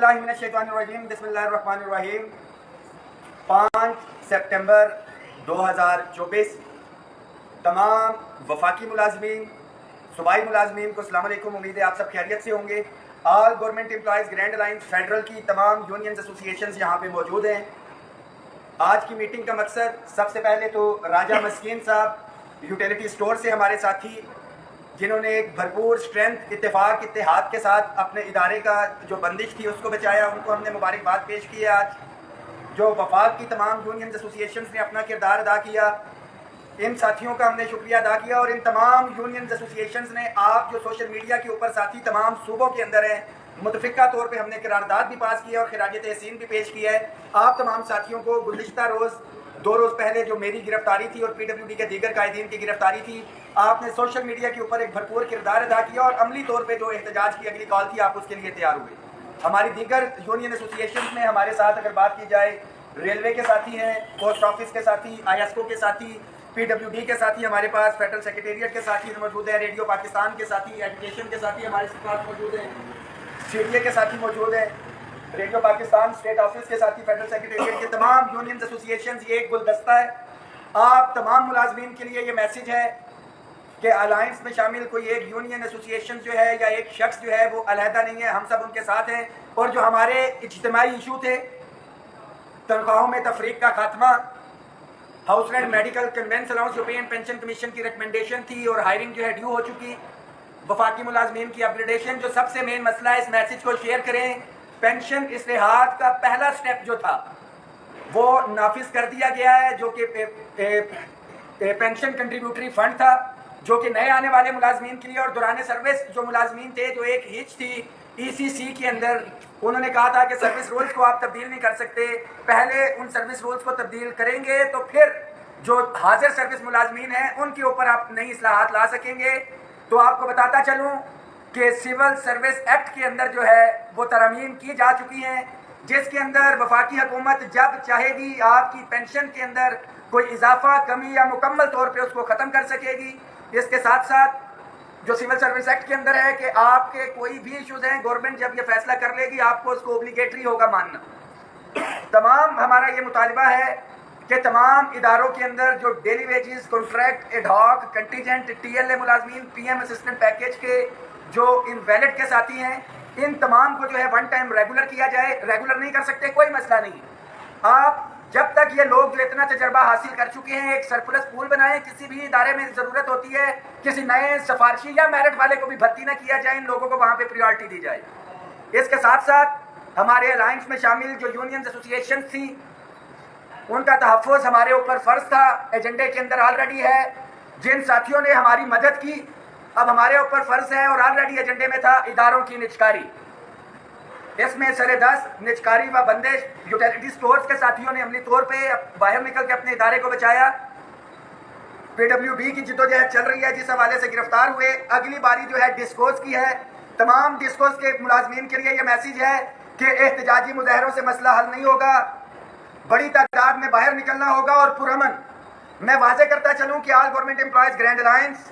बिस्मिल्लाह मिनश शैतानिर रजीम बिस्मिल्लाहिर रहमानिर रहीम। 5 सितंबर 2024 तमाम वफाकी मुलाजमीन, सूबाई मुलाजमीन को अस्सलाम वालेकुम। उम्मीद है आप सब खैरियत से होंगे। All government employees grand alliance federal की तमाम यूनियंस एसोसिएशंस यहाँ पे मौजूद हैं। आज की मीटिंग का मकसद, सबसे पहले तो राजा मस्कीन साहब यूटिलिटी स्टोर से हमारे साथी, जिन्होंने एक भरपूर स्ट्रेंथ, इत्तेफाक, इत्तेहाद के साथ अपने इदारे का जो बंदिश थी उसको बचाया, उनको हमने मुबारकबाद पेश की है। आज जो वफाक की तमाम यूनियन एसोसिएशंस ने अपना किरदार अदा किया, इन साथियों का हमने शुक्रिया अदा किया। और इन तमाम यूनियन एसोसिएशंस ने, आप जो सोशल मीडिया के ऊपर साथी तमाम सूबों के अंदर हैं, मुतफ़िका तौर पे हमने करारदाद भी पास की है और खिराज तहसीन भी पेश किया है। आप तमाम साथियों को गुज़िश्ता रोज़, 2 रोज़ पहले जो मेरी गिरफ्तारी थी और PWD के दीगर कायदीन की गिरफ्तारी थी, आपने सोशल मीडिया के ऊपर एक भरपूर किरदार अदा किया और अमली तौर पे जो एहतजाज की अगली कॉल थी, आप उसके लिए तैयार हुए। हमारी दीगर यूनियन एसोसिएशन में हमारे साथ अगर बात की जाए, रेलवे के साथी हैं, पोस्ट ऑफिस के साथी, ISO के साथी, PWD के साथी, हमारे पास फेडरल सेक्रेटेरिएट के साथी मौजूद है, रेडियो पाकिस्तान के साथी, एजुकेशन के साथी हमारे पास मौजूद हैं, CDA के साथी मौजूद हैं, रेडियो पाकिस्तान स्टेट ऑफिस के साथी, फेडरल सेक्रेटेरिएट के तमाम यूनियन एसोसिएशन, ये एक गुलदस्ता है। आप तमाम मुलाजमीन के लिए ये मैसेज है कि अलायंस में शामिल कोई एक यूनियन एसोसिएशन जो है या एक शख्स जो है वो अलहदा नहीं है, हम सब उनके साथ हैं। और जो हमारे इज्तिमाई इशू थे, तनख्वाहों में तफरीक का खात्मा, house rent, medical, convince allowance, European pension commission की रिकमेंडेशन थी और हायरिंग जो है ड्यू हो चुकी, वफाकी मुलाजमीन की अपग्रेडेशन, जो सबसे मेन मसला है, इस मैसेज को शेयर करें। पेंशन इस्तेहाद का पहला स्टेप जो था वो नाफिज कर दिया गया है, जो कि पेंशन कंट्रीब्यूटरी फंड था, जो कि नए आने वाले मुलाजमीन के लिए और दौरान सर्विस जो मुलाजमीन थे, जो एक हिच थी ECC के अंदर, उन्होंने कहा था कि सर्विस रूल्स को आप तब्दील नहीं कर सकते, पहले उन सर्विस रूल्स को तब्दील करेंगे तो फिर जो हाजिर सर्विस मुलाजमीन हैं उनके ऊपर आप नई इस्लाहात ला सकेंगे। तो आपको बताता चलूँ कि सिविल सर्विस एक्ट के अंदर जो है वो तरमीम की जा चुकी हैं, जिसके अंदर वफाकी हुकूमत जब चाहेगी आपकी पेंशन के अंदर कोई इजाफा, कमी या मुकम्मल तौर पे उसको ख़त्म कर सकेगी। इसके साथ साथ जो सिविल सर्विस एक्ट के अंदर है कि आपके कोई भी इशूज़ हैं, गवर्नमेंट जब ये फैसला कर लेगी आपको उसको ओब्लिगेटरी होगा मानना। तमाम हमारा ये मुतालबा है कि तमाम इदारों के अंदर जो daily wages, contract, ad hoc, contingent, TLA मुलाजमीन, PM assistant package के जो इनवैलिड के साथी हैं, इन तमाम को जो है वन टाइम रेगुलर किया जाए। रेगुलर नहीं कर सकते, कोई मसला नहीं, आप जब तक ये लोग जो इतना तजर्बा हासिल कर चुके हैं, एक सरप्लस पूल बनाएं। किसी भी इदारे में ज़रूरत होती है किसी नए सिफारशी या मेरिट वाले को भी भर्ती ना किया जाए, इन लोगों को वहाँ पे प्रायोरिटी दी जाए। इसके साथ साथ हमारे अलायंस में शामिल जो यूनियन एसोसिएशन थी, उनका तहफ़्फ़ुज़ हमारे ऊपर फ़र्ज था, एजेंडे के अंदर ऑलरेडी है। जिन साथियों ने हमारी मदद की, अब हमारे ऊपर फ़र्ज है और ऑलरेडी एजेंडे में था इदारों की निजकारी। इसमें सरे 10 निजकारी व बंदिश यूटिलिटी स्टोर्स के साथियों ने अमली तौर पे बाहर निकल के अपने इदारे को बचाया। PWB की जिद्दोजहद चल रही है, जिस हवाले से गिरफ्तार हुए। अगली बारी जो है डिस्कोस की है। तमाम डिस्कोस के मुलाजमीन के लिए ये मैसेज है कि एहतजाजी मुजाहरों से मसला हल नहीं होगा, बड़ी तादाद में बाहर निकलना होगा और पुरअमन। मैं वाज़ेह करता चलूँ कि all government employees grand alliance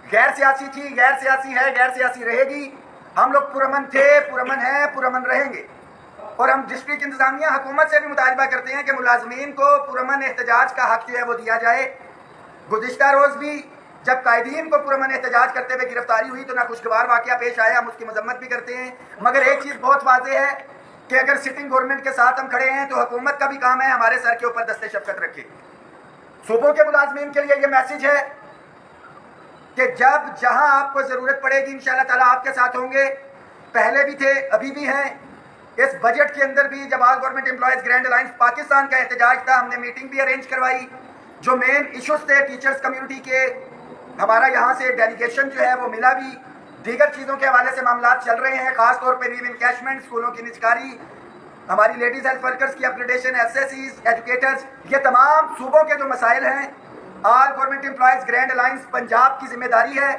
गैर सियासी थी, गैर सियासी है, गैर सियासी रहेगी। हम लोग पुरअमन थे, पुरअमन हैं, पुरअमन रहेंगे। और हम डिस्ट्रिक्ट इंतजामिया हुकूमत से भी मुतालबा करते हैं कि मुलाजमीन को पुरअमन एहतजाज का हक जो है वो दिया जाए। गुज़िश्ता रोज़ भी जब कायदीन को पुरअमन एहतजाज करते हुए गिरफ्तारी हुई तो नाखुशगवार वाक़या पेश आया, हम उसकी मजम्मत भी करते हैं। मगर एक चीज़ बहुत वाज़ेह है कि अगर सिटिंग गवर्नमेंट के साथ हम खड़े हैं तो हुकूमत का भी काम है हमारे सर के ऊपर दस्ते शफ़क़त रखे। सूबों के मुलाजमीन के लिए ये मैसेज है कि जब जहां आपको ज़रूरत पड़ेगी इंशाअल्लाह ताला आपके साथ होंगे। पहले भी थे, अभी भी हैं। इस बजट के अंदर भी जब all government employees grand alliance Pakistan का एहतजाज था, हमने मीटिंग भी अरेंज करवाई। जो मेन इशूज़ थे टीचर्स कम्यूनिटी के, हमारा यहाँ से डेलीगेशन जो है वो मिला भी। दीगर चीज़ों के हवाले से मामला चल रहे हैं, ख़ासतौर पर लीव इनकैशमेंट, स्कूलों की निजकारी, हमारी लेडीज़ हेल्थ वर्कर्स की अपग्रेडेशन, SSEs, एजुकेटर्स, ये तमाम सूबों के जो मसाइल हैं, all government employees grand alliance Punjab की जिम्मेदारी है।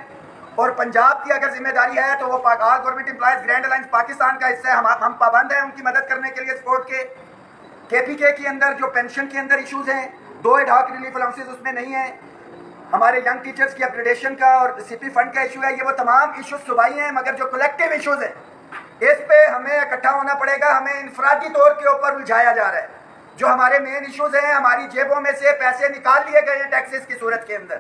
और पंजाब की अगर जिम्मेदारी है तो वो all government employees grand alliance Pakistan का हिस्सा है। हम पाबंद हैं उनकी मदद करने के लिए सपोर्ट के। KPK के अंदर जो पेंशन के अंदर इशूज़ हैं, 2 एडहॉक रिलीफ अलाउंसेस उसमें नहीं है। हमारे यंग टीचर्स की अपग्रेडेशन का और CP फंड का इशू है। ये वो तमाम इशूज़ सूबाई हैं, मगर जो कलेक्टिव इशूज़ हैं اس پہ ہمیں اکٹھا ہونا پڑے گا. ہمیں انفرادی طور کے اوپر الجھایا جا رہا ہے. جو ہمارے مین ایشوز ہیں, ہماری جیبوں میں سے پیسے نکال لیے گئے ہیں ٹیکسز کی صورت کے اندر.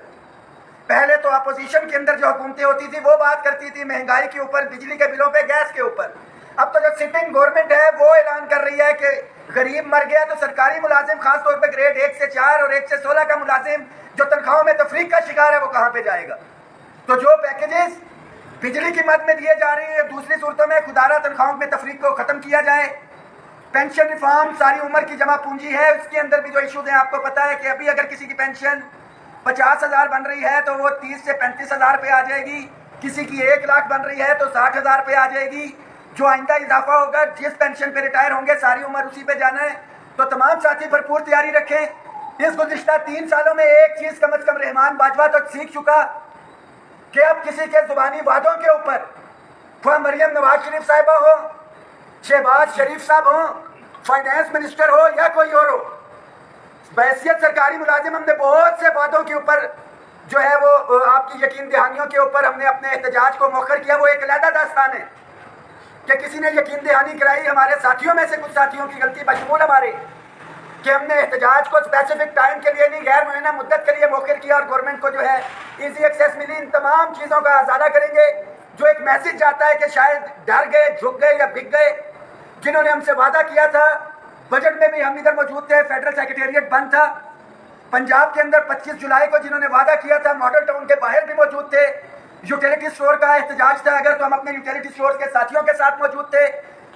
پہلے تو اپوزیشن کے اندر جو حکومتیں ہوتی تھی وہ بات کرتی تھی مہنگائی کے اوپر, بجلی کے بلوں پہ, گیس کے اوپر. اب تو جو سٹنگ گورنمنٹ ہے وہ اعلان کر رہی ہے کہ غریب مر گیا تو سرکاری ملازم, خاص طور پہ گریڈ 1 سے 4 اور 1 سے 16 کا ملازم جو تنخواہوں میں تفریق کا شکار ہے, وہ کہاں پہ جائے گا؟ تو جو پیکیجز بجلی کی مد میں دیے جا رہے ہیں, دوسری صورتوں میں خدارہ تنخواہوں میں تفریق کو ختم کیا جائے. پینشن ریفارم ساری عمر کی جمع پونجی ہے, اس کے اندر بھی جو ایشوز ہیں آپ کو پتا ہے کہ ابھی اگر کسی کی پینشن 50,000 بن رہی ہے تو وہ 30 سے 35,000 پہ آ جائے گی. کسی کی 1 لاکھ بن رہی ہے تو 60,000 پہ آ جائے گی. جو آئندہ اضافہ ہوگا, جس پینشن پہ ریٹائر ہوں گے ساری عمر اسی پہ جانا ہے. تو تمام ساتھی بھرپور تیاری رکھیں. اس گزشتہ 3 سالوں میں ایک چیز کم از کم رحمان باجوہ تو سیکھ چکا کہ اب کسی کے زبانی وعدوں کے اوپر, خواہ مریم نواز شریف صاحبہ ہو, شہباز شریف صاحب ہوں, فائنانس منسٹر ہو یا کوئی اور ہو, بحیثیت سرکاری ملازم ہم نے بہت سے وعدوں کے اوپر جو ہے وہ آپ کی یقین دہانیوں کے اوپر ہم نے اپنے احتجاج کو مؤخر کیا. وہ ایک علیحدہ داستان ہے کہ کسی نے یقین دہانی کرائی. ہمارے ساتھیوں میں سے کچھ ساتھیوں کی غلطی بشمول ہمارے کہ ہم نے احتجاج کو اسپیسیفک ٹائم کے لیے نہیں, غیر معینہ مدت کے لیے مؤخر کیا اور گورنمنٹ کو جو ہے ایزی ایکسیس ملی. ان تمام چیزوں کا ازالہ کریں گے. جو ایک میسج جاتا ہے کہ شاید ڈر گئے, جھک گئے یا بک گئے, جنہوں نے ہم سے وعدہ کیا تھا. بجٹ میں بھی ہم ادھر موجود تھے, فیڈرل سیکریٹریٹ بند تھا. پنجاب کے اندر 25 جولائی کو جنہوں نے وعدہ کیا تھا ماڈل ٹاؤن کے باہر بھی موجود تھے. یوٹیلیٹی اسٹور کا احتجاج تھا, اگر تو ہم اپنے یوٹیلیٹی اسٹور کے ساتھیوں کے ساتھ موجود تھے.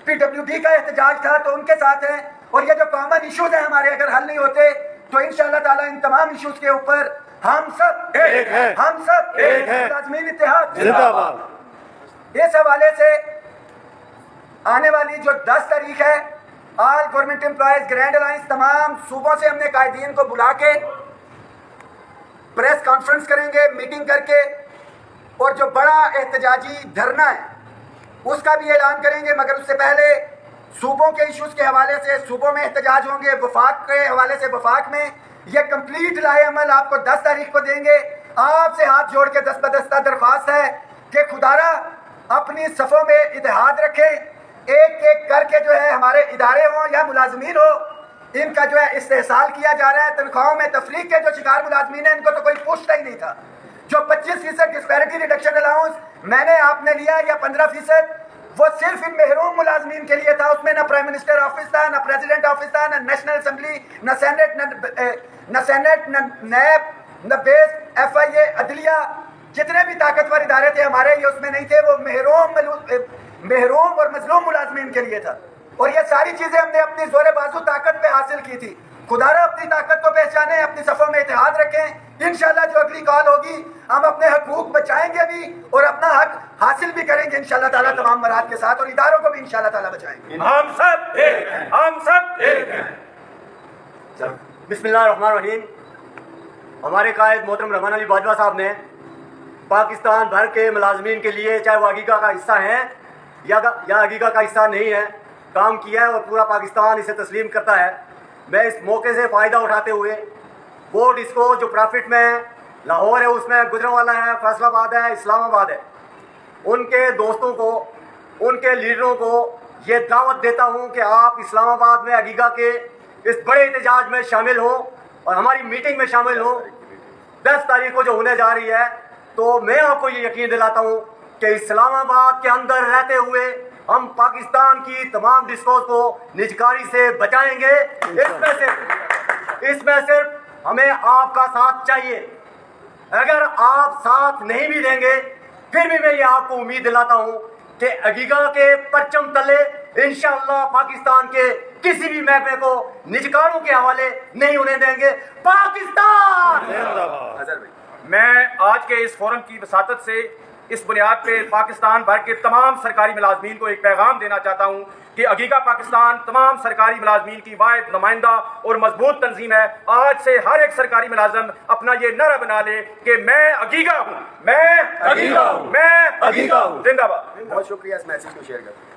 PWD کا احتجاج تھا تو ان کے ساتھ ہیں. اور یہ جو کامن ایشوز ہیں ہمارے, اگر حل نہیں ہوتے تو انشاءاللہ تعالیٰ ان تمام ایشوز کے اوپر ہم سب ایک ہیں, ہم سب ایک ہیں, ملازمین اتحاد زندہ باد. اس حوالے سے آنے والی جو 10 تاریخ ہے, آل گورنمنٹ امپلائیز گرینڈ الائنس تمام صوبوں سے ہم نے قائدین کو بلا کے پریس کانفرنس کریں گے, میٹنگ کر کے, اور جو بڑا احتجاجی دھرنا ہے اس کا بھی اعلان کریں گے. مگر اس سے پہلے صوبوں کے ایشوز کے حوالے سے صوبوں میں احتجاج ہوں گے, وفاق کے حوالے سے وفاق میں یہ کمپلیٹ لائے عمل آپ کو 10 تاریخ کو دیں گے. آپ سے ہاتھ جوڑ کے دست بدستہ درخواست ہے کہ خدارہ اپنی صفوں میں اتحاد رکھیں. ایک ایک کر کے جو ہے ہمارے ادارے ہوں یا ملازمین ہو, ان کا جو ہے استحصال کیا جا رہا ہے. تنخواہوں میں تفریق کے جو شکار ملازمین ہیں ان کو تو کوئی پوچھتا ہی نہیں تھا. جو 25% ڈسپیرٹی ریڈکشن الاؤنس میں نے آپ نے لیا یا 15%, وہ صرف ان محروم ملازمین کے لیے تھا. اس میں نہ پرائم منسٹر آفس تھا, نہ پریزیڈنٹ آفس تھا, نہ نیشنل اسمبلی, نہ سینٹ, نہ نیب, نہ بیس, FIA, عدلیہ, جتنے بھی طاقتور ادارے تھے ہمارے, یہ اس میں نہیں تھے. وہ محروم اور مظلوم ملازمین کے لیے تھا. اور یہ ساری چیزیں ہم نے اپنی زور بازو طاقت پہ حاصل کی تھی. خدارہ اپنی طاقت کو پہچانیں, اپنی صفوں میں اتحاد رکھیں. انشاءاللہ جو اگلی کال ہوگی ہم اپنے حقوق بچائیں گے بھی اور اپنا حق حاصل بھی کریں گے انشاءاللہ تعالیٰ تمام مراد کے ساتھ, اور اداروں کو بھی انشاءاللہ تعالیٰ بچائیں گے. ہم سب ایک ہیں, ہم سب ایک ہیں. بسم اللہ الرحمن الرحیم. ہمارے قائد محترم رحمان علی باجوہ صاحب نے پاکستان بھر کے ملازمین کے لیے, چاہے وہ عقیقہ کا حصہ ہیں یا عقیقہ کا حصہ نہیں ہے, کام کیا ہے اور پورا پاکستان اسے تسلیم کرتا ہے. میں اس موقع سے فائدہ اٹھاتے ہوئے وہ ڈسکو جو پرافٹ میں لاہور ہے, اس میں گجرانوالہ ہے, فیصل آباد ہے, اسلام آباد ہے, ان کے دوستوں کو, ان کے لیڈروں کو یہ دعوت دیتا ہوں کہ آپ اسلام آباد میں عقیقہ کے اس بڑے احتجاج میں شامل ہوں اور ہماری میٹنگ میں شامل ہوں 10 تاریخ کو جو ہونے جا رہی ہے. تو میں آپ کو یہ یقین دلاتا ہوں کہ اسلام آباد کے اندر رہتے ہوئے ہم پاکستان کی تمام ڈسکوز کو نجکاری سے بچائیں گے. اس میں صرف ہمیں آپ کا ساتھ چاہیے. اگر آپ ساتھ نہیں بھی دیں گے پھر بھی میں یہ آپ کو امید دلاتا ہوں کہ عقیقہ کے پرچم تلے انشاءاللہ پاکستان کے کسی بھی محکمے کو نجکاروں کے حوالے نہیں ہونے دیں گے. پاکستان. میں آج کے اس فورم کی وساطت سے اس بنیاد پہ پاکستان بھر کے تمام سرکاری ملازمین کو ایک پیغام دینا چاہتا ہوں کہ عقیقہ پاکستان تمام سرکاری ملازمین کی واحد نمائندہ اور مضبوط تنظیم ہے. آج سے ہر ایک سرکاری ملازم اپنا یہ نعرہ بنا لے کہ میں عقیقہ ہوں, میں عقیقہ ہوں, میں عقیقہ ہوں. زندہ باد. بہت شکریہ اس میسج کو شیئر کریں.